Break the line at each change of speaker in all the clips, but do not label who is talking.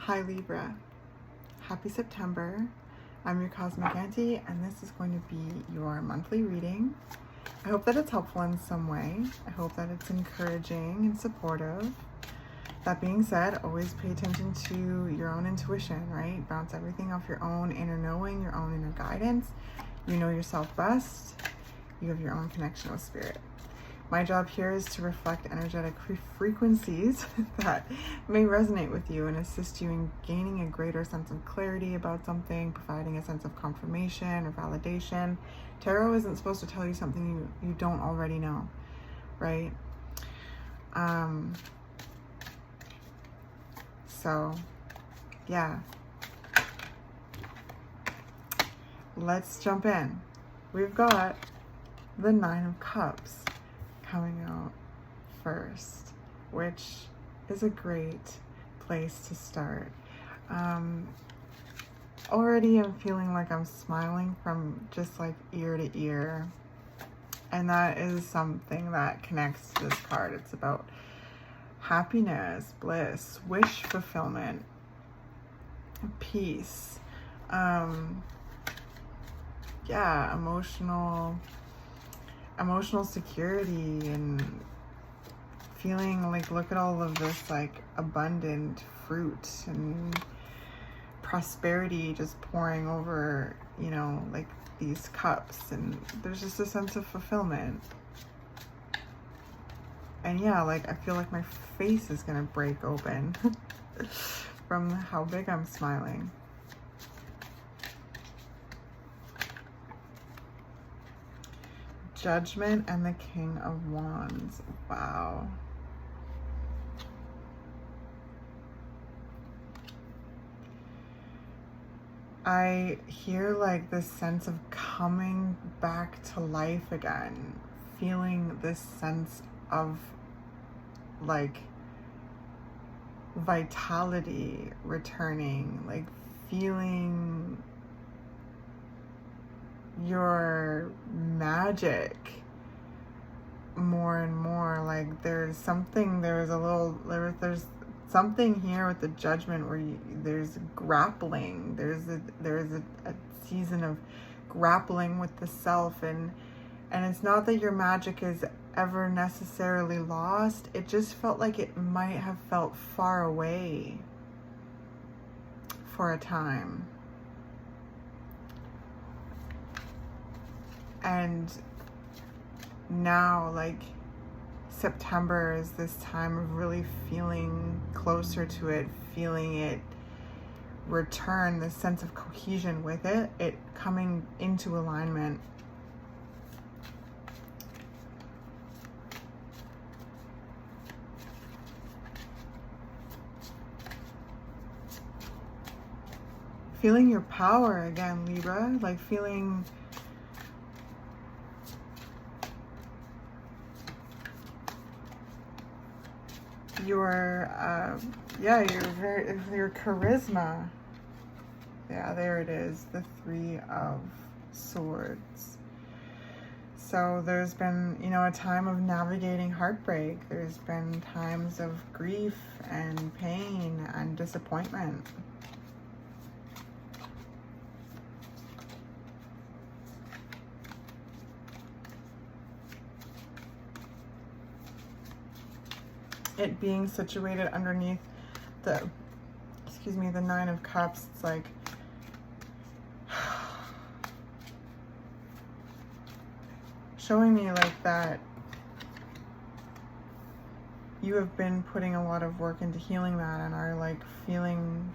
Hi Libra, happy September. I'm your Cosmic Auntie and this is going to be your monthly reading. I hope that it's helpful in some way. I hope that it's encouraging and supportive. That being said, always pay attention to your own intuition, right? Bounce everything off your own inner knowing, your own inner guidance. You know yourself best. You have your own connection with spirit. My job here is to reflect energetic frequencies that may resonate with you and assist you in gaining a greater sense of clarity about something, providing a sense of confirmation or validation. Tarot isn't supposed to tell you something you don't already know, right? So, yeah. Let's jump in. We've got the Nine of Cups coming out first, which is a great place to start. Already I'm feeling like I'm smiling from just like ear to ear, and that is something that connects to this card. It's about happiness, bliss, wish fulfillment, peace, yeah, emotional security, and feeling like, look at all of this like abundant fruit and prosperity just pouring over, you know, like these cups, and there's just a sense of fulfillment. And yeah, like I feel like my face is gonna break open from how big I'm smiling. Judgment and the King of Wands. Wow. I hear like this sense of coming back to life again, feeling this sense of like vitality returning, like feeling your magic more and more. Like there's something here with the Judgment where there's grappling, there's a season of grappling with the self, and it's not that your magic is ever necessarily lost. It just felt like it might have felt far away for a time. And now, like, September is this time of really feeling closer to it, feeling it return, this sense of cohesion with it coming into alignment. Feeling your power again, Libra, like feeling your charisma. Yeah, there it is, the Three of Swords. So there's been, you know, a time of navigating heartbreak. There's been times of grief and pain and disappointment. It being situated underneath the Nine of Cups, it's like showing me like that you have been putting a lot of work into healing that, and are like feeling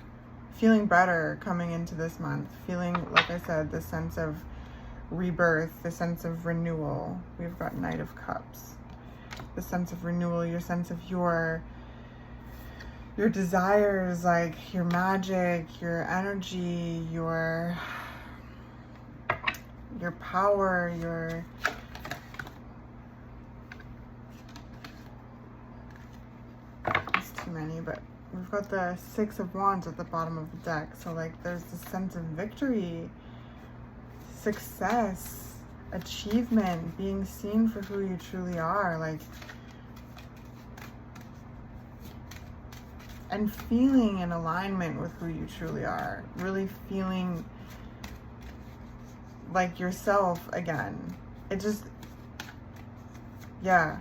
better coming into this month, feeling, like I said, the sense of rebirth, the sense of renewal. We've got Knight of Cups. The sense of renewal, your sense of your desires, like your magic, your energy, your power, it's too many, but we've got the Six of Wands at the bottom of the deck. So like there's this sense of victory, success, achievement, being seen for who you truly are. Like and feeling in alignment with who you truly are. Really feeling like yourself again. It just, yeah.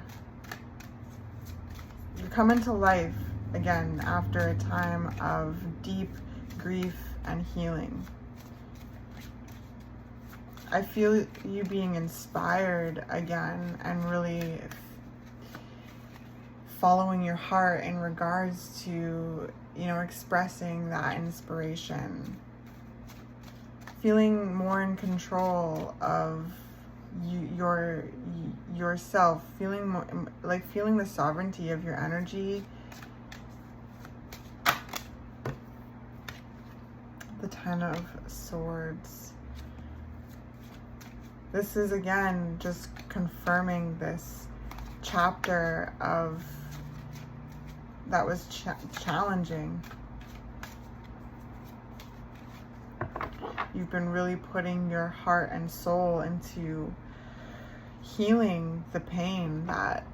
You're coming to life again after a time of deep grief and healing. I feel you being inspired again and really following your heart in regards to, expressing that inspiration. Feeling more in control of yourself, feeling more, like feeling the sovereignty of your energy. The Ten of Swords. This is again just confirming this chapter of that was challenging. You've been really putting your heart and soul into healing the pain that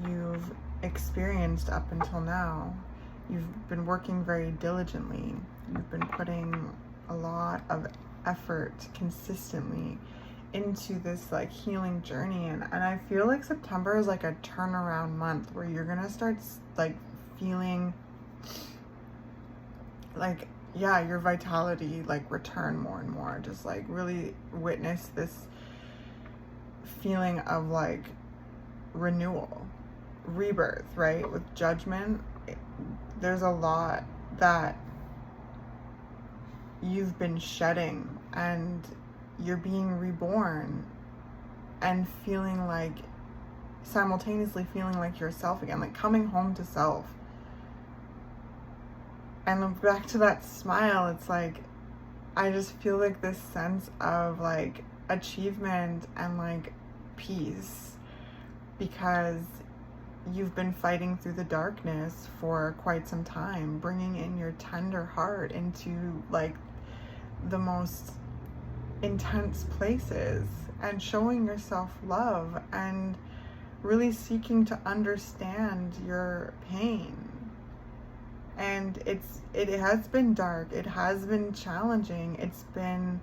you've experienced up until now. You've been working very diligently. You've been putting a lot of effort consistently into this like healing journey, and I feel like September is like a turnaround month where you're gonna start like feeling like, yeah, your vitality like return more and more. Just like really witness this feeling of like renewal, rebirth, right? With Judgment, there's a lot that you've been shedding, and you're being reborn and feeling like, simultaneously feeling like yourself again, like coming home to self. And back to that smile, it's like, I just feel like this sense of like achievement and like peace, because you've been fighting through the darkness for quite some time, bringing in your tender heart into like the most intense places and showing yourself love and really seeking to understand your pain. And it has been dark, it has been challenging, it's been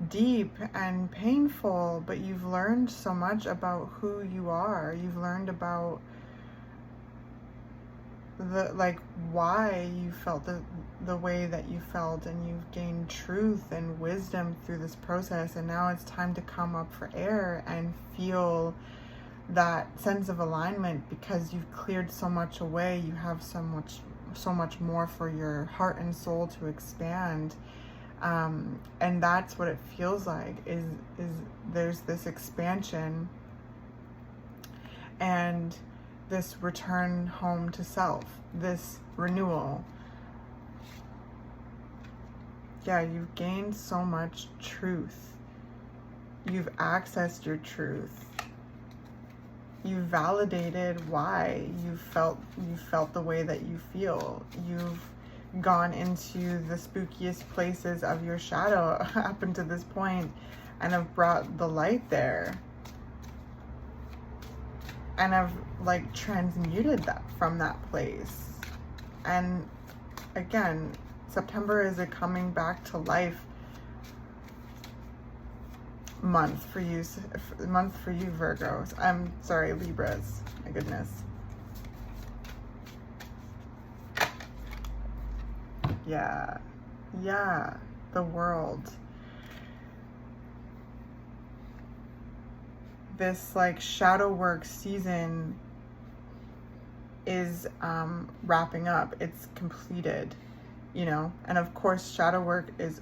deep and painful, but you've learned so much about who you are. You've learned about the like why you felt the way that you felt, and you've gained truth and wisdom through this process. And now it's time to come up for air and feel that sense of alignment, because you've cleared so much away. You have so much more for your heart and soul to expand. And that's what it feels like, is there's this expansion and this return home to self, this renewal. Yeah, you've gained so much truth. You've accessed your truth. You've validated why you felt the way that you feel. You've gone into the spookiest places of your shadow up until this point and have brought the light there, and have like transmuted that from that place. And again, September is a coming back to life month for you, Virgos. I'm sorry, Libras. My goodness. Yeah, the world. This like shadow work season is wrapping up. It's completed, and of course shadow work is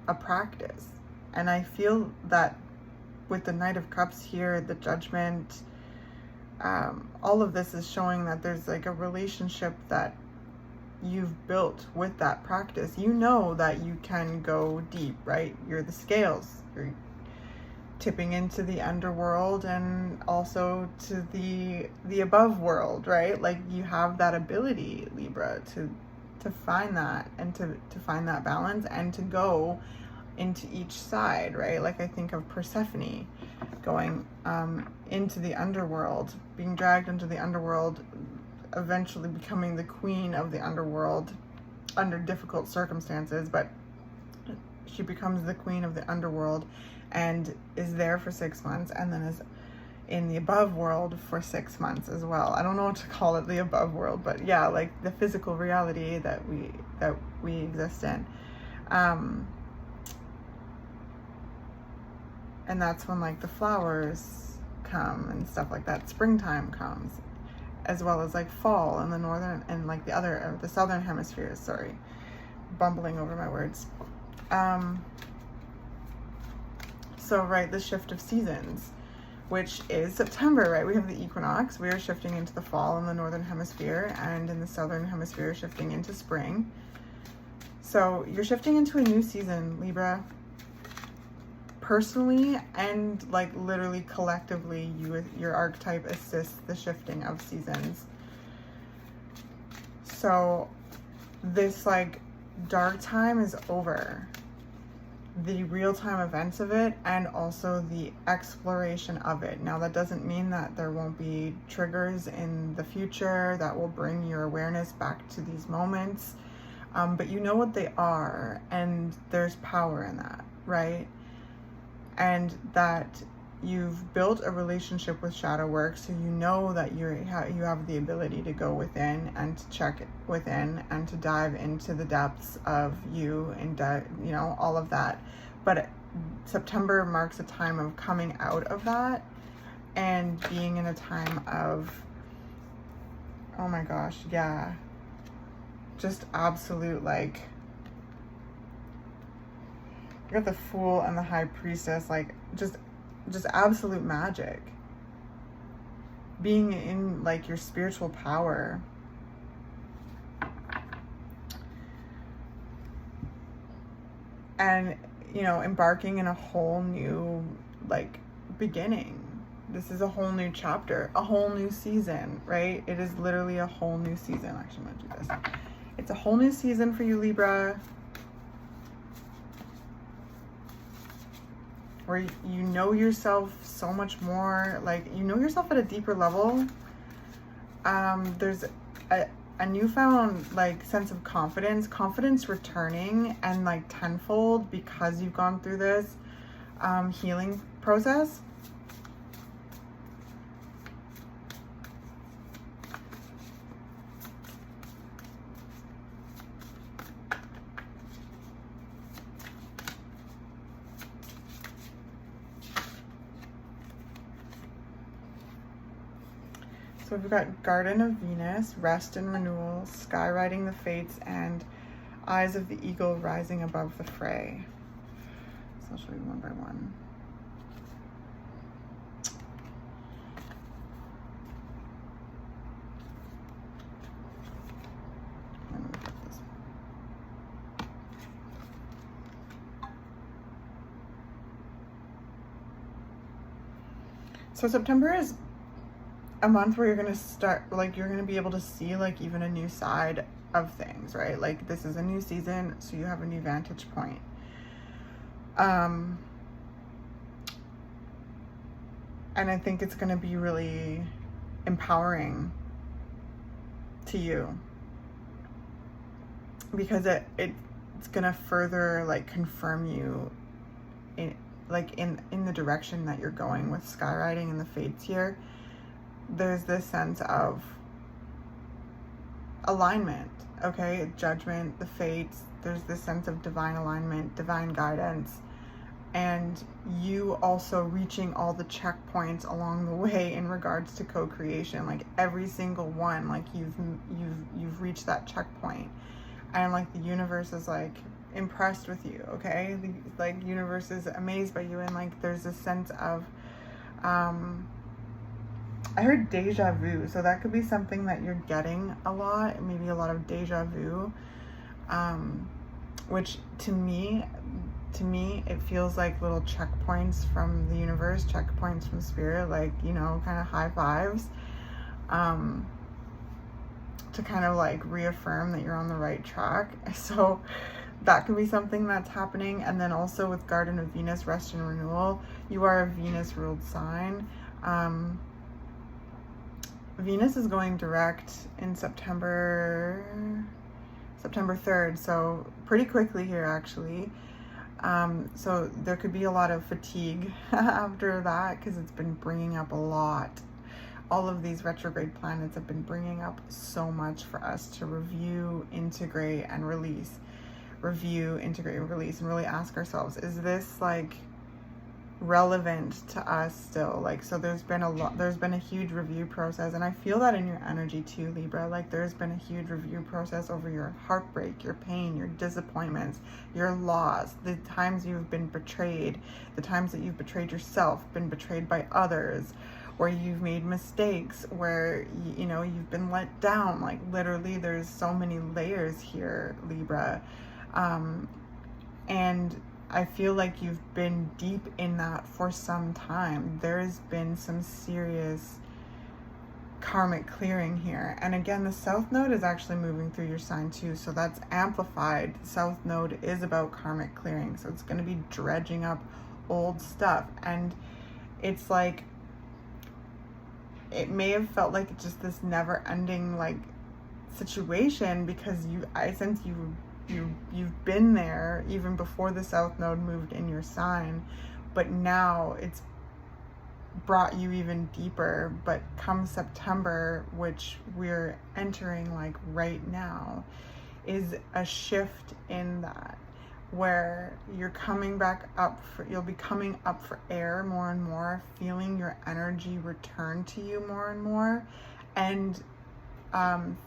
a practice. And I feel that with the Knight of Cups here, the Judgment, all of this is showing that there's like a relationship that you've built with that practice. You know that you can go deep, right? You're the scales. You're tipping into the underworld and also to the above world, right? Like you have that ability, Libra, to find that, and to find that balance, and to go into each side, right? Like I think of Persephone going into the underworld, being dragged into the underworld eventually becoming the queen of the underworld under difficult circumstances, but she becomes the queen of the underworld and is there for 6 months, and then is in the above world for 6 months as well. I don't know what to call it, the above world, but yeah, like the physical reality that we exist in. And that's when like the flowers come and stuff like that. Springtime comes, as well as like fall in the northern and like the southern hemispheres. Sorry, bumbling over my words. So right, the shift of seasons, which is September, right? We have the equinox. We are shifting into the fall in the northern hemisphere, and in the southern hemisphere shifting into spring. So you're shifting into a new season, Libra. Personally and like literally collectively, your archetype assists the shifting of seasons. So this like dark time is over. The real-time events of it, and also the exploration of it. Now that doesn't mean that there won't be triggers in the future that will bring your awareness back to these moments, but you know what they are, and there's power in that, right? And that you've built a relationship with shadow work, so you know that you have the ability to go within and to check within and to dive into the depths of you and you know, all of that. But September marks a time of coming out of that and being in a time of, oh my gosh, yeah, just absolute, like, you got the Fool and the High Priestess, like just absolute magic. Being in like your spiritual power. And, you know, embarking in a whole new like beginning. This is a whole new chapter, a whole new season, right? It is literally a whole new season. Actually, I'm gonna do this. It's a whole new season for you, Libra. Where you know yourself so much more, like you know yourself at a deeper level. There's a newfound like sense of confidence returning, and like tenfold because you've gone through this healing process. So we've got Garden of Venus, Rest and Renewal, Sky Riding the Fates, and Eyes of the Eagle rising above the fray. So I'll show you one by one. Let me put this. So September is a month where you're going to start, like, you're going to be able to see, like, even a new side of things, right? Like, this is a new season, so you have a new vantage point. And I think it's going to be really empowering to you, because it's going to further, like, confirm you in the direction that you're going with skywriting and the fates here. There's this sense of alignment, okay? Judgment, the fates, there's this sense of divine alignment, divine guidance, and you also reaching all the checkpoints along the way in regards to co-creation, like every single one, like you've reached that checkpoint, and like the universe is like impressed with you, okay? The universe is amazed by you, and like there's this sense of I heard deja vu, so that could be something that you're getting a lot, maybe a lot of deja vu, which to me, it feels like little checkpoints from the universe, checkpoints from spirit, like, you know, kind of high fives, to kind of like reaffirm that you're on the right track. So that could be something that's happening. And then also with Garden of Venus, Rest and Renewal, you are a Venus ruled sign. Venus is going direct in September 3rd, so pretty quickly here actually. So there could be a lot of fatigue after that, because it's been bringing up a lot. All of these retrograde planets have been bringing up so much for us to review, integrate, and release. Review, integrate, and release, and really ask ourselves, is this like relevant to us still? Like, so there's been a huge review process, and I feel that in your energy too, Libra. Like, there's been a huge review process over your heartbreak, your pain, your disappointments, your loss, the times you've been betrayed, the times that you've betrayed yourself, been betrayed by others, where you've made mistakes, where you know you've been let down. Like, literally there's so many layers here, Libra. And I feel like you've been deep in that for some time. There's been some serious karmic clearing here. And again, the South Node is actually moving through your sign too, so that's amplified. The South Node is about karmic clearing, so it's going to be dredging up old stuff. And it's like, it may have felt like just this never-ending like situation, because I sense you've been there even before the South Node moved in your sign, but now it's brought you even deeper. But come September, which we're entering like right now, is a shift in that, where you're coming back up you'll be coming up for air more and more, feeling your energy return to you more and more, and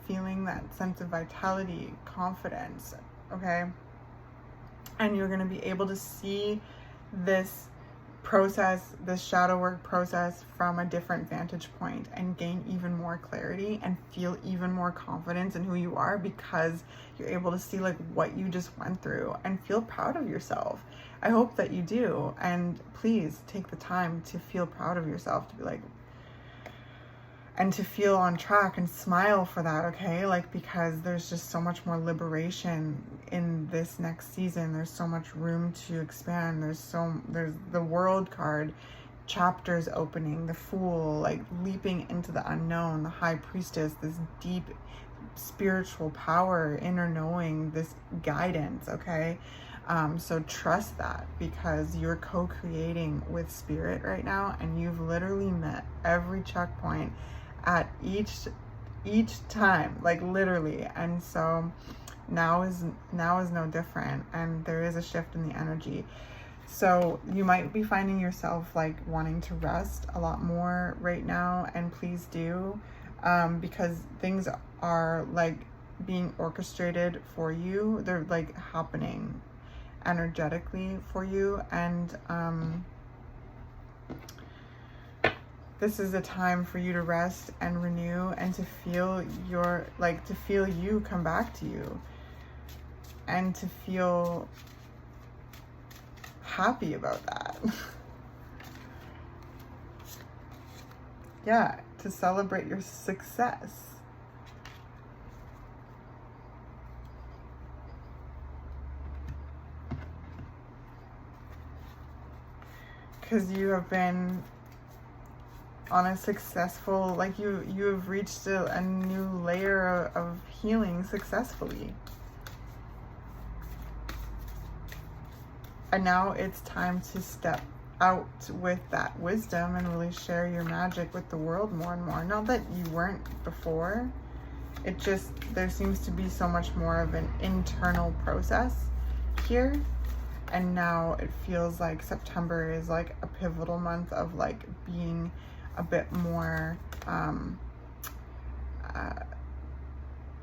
feeling that sense of vitality, confidence, okay? And you're going to be able to see this process, this shadow work process, from a different vantage point, and gain even more clarity and feel even more confidence in who you are, because you're able to see like what you just went through and feel proud of yourself. I hope that you do, and please take the time to feel proud of yourself, to be like, and to feel on track and smile for that, okay? Like, because there's just so much more liberation in this next season. There's so much room to expand. There's the World card, chapters opening, the Fool, like leaping into the unknown, the High Priestess, this deep spiritual power, inner knowing, this guidance, okay? So trust that, because you're co-creating with spirit right now, and you've literally met every checkpoint at each time, like literally. And so now is no different, and there is a shift in the energy. So you might be finding yourself like wanting to rest a lot more right now, and please do, because things are like being orchestrated for you. They're like happening energetically for you, and this is a time for you to rest and renew, and to feel you come back to you, and to feel happy about that. Yeah, to celebrate your success. Because you have been on a successful, like you have reached a new layer of healing successfully. And now it's time to step out with that wisdom and really share your magic with the world more and more. Not that you weren't before. It just, there seems to be so much more of an internal process here. And now it feels like September is like a pivotal month of like being a bit more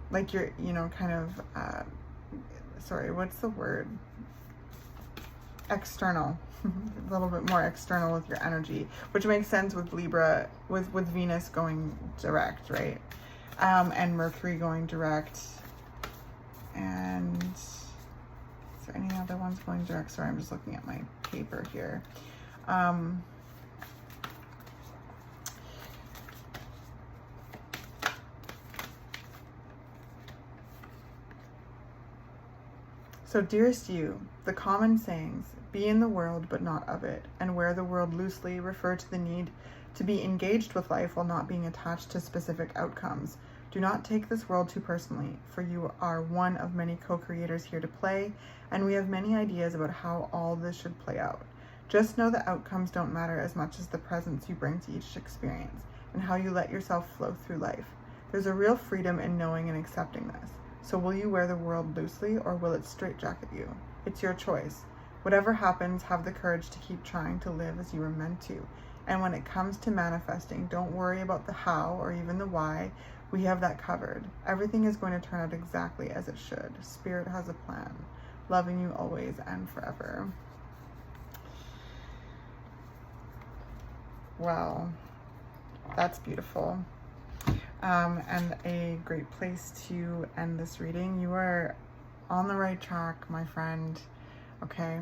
like you're, you know, kind of sorry, what's the word? External. A little bit more external with your energy, which makes sense with Libra, with Venus going direct, right? And Mercury going direct. And is there any other ones going direct? Sorry, I'm just looking at my paper here. So dearest you, the common sayings, be in the world but not of it, and wear the world loosely, refer to the need to be engaged with life while not being attached to specific outcomes. Do not take this world too personally, for you are one of many co-creators here to play, and we have many ideas about how all this should play out. Just know that outcomes don't matter as much as the presence you bring to each experience, and how you let yourself flow through life. There's a real freedom in knowing and accepting this. So will you wear the world loosely, or will it straitjacket you? It's your choice. Whatever happens, have the courage to keep trying to live as you were meant to. And when it comes to manifesting, don't worry about the how or even the why. We have that covered. Everything is going to turn out exactly as it should. Spirit has a plan. Loving you always and forever. Well, that's beautiful. And a great place to end this reading. You are on the right track, my friend. Okay,